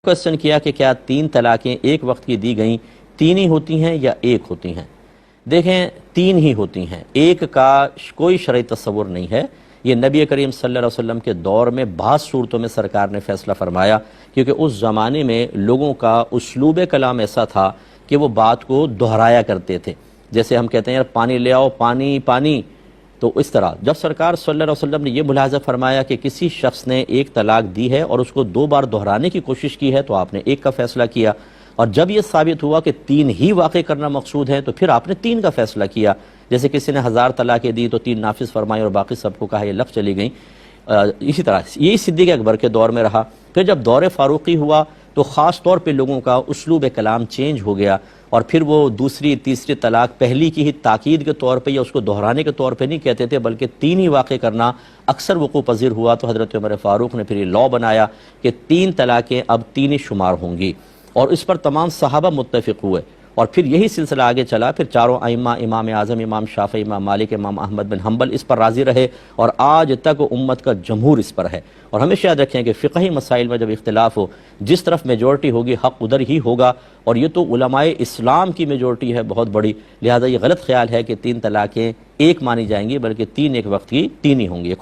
Question کیا کہ کیا 3 طلاقیں ایک وقت کی دی گئیں 3 ہی ہوتی ہیں یا 1 ہوتی ہیں؟ دیکھیں 3 ہی ہوتی ہیں، 1 کا کوئی شرعی تصور نہیں ہے۔ یہ نبی کریم صلی اللہ علیہ وسلم کے دور میں بعض صورتوں میں سرکار نے فیصلہ فرمایا، کیونکہ اس زمانے میں لوگوں کا اسلوب کلام ایسا تھا کہ وہ بات کو دہرایا کرتے تھے۔ جیسے ہم کہتے ہیں یار پانی لے آؤ، پانی پانی، تو اس طرح جب سرکار صلی اللہ علیہ وسلم نے یہ ملاحظہ فرمایا کہ کسی شخص نے 1 طلاق دی ہے اور اس کو 2 بار دہرانے کی کوشش کی ہے تو آپ نے 1 کا فیصلہ کیا، اور جب یہ ثابت ہوا کہ 3 ہی واقع کرنا مقصود ہے تو پھر آپ نے 3 کا فیصلہ کیا۔ جیسے کسی نے 1000 طلاقیں دی تو 3 نافذ فرمائی اور باقی سب کو کہا یہ لفظ چلی گئیں۔ اسی طرح یہی صدیق اکبر کے دور میں رہا۔ پھر جب دور فاروقی ہوا تو خاص طور پہ لوگوں کا اسلوب کلام چینج ہو گیا، اور پھر وہ دوسری تیسری طلاق پہلی کی ہی تاکید کے طور پہ یا اس کو دہرانے کے طور پہ نہیں کہتے تھے، بلکہ 3 ہی واقع کرنا اکثر وقوع پذیر ہوا۔ تو حضرت عمر فاروق نے پھر یہ لاء بنایا کہ 3 طلاقیں اب 3 ہی شمار ہوں گی، اور اس پر تمام صحابہ متفق ہوئے، اور پھر یہی سلسلہ آگے چلا۔ پھر چاروں ائمہ، امام اعظم، امام شافعی، امام مالک، امام احمد بن حنبل اس پر راضی رہے، اور آج تک امت کا جمہور اس پر ہے۔ اور ہمیشہ یاد رکھیں کہ فقہی مسائل میں جب اختلاف ہو، جس طرف میجورٹی ہوگی حق ادھر ہی ہوگا، اور یہ تو علماء اسلام کی میجورٹی ہے بہت بڑی، لہذا یہ غلط خیال ہے کہ 3 طلاقیں 1 مانی جائیں گی، بلکہ 3 ایک وقت کی 3 ہی ہوں گی۔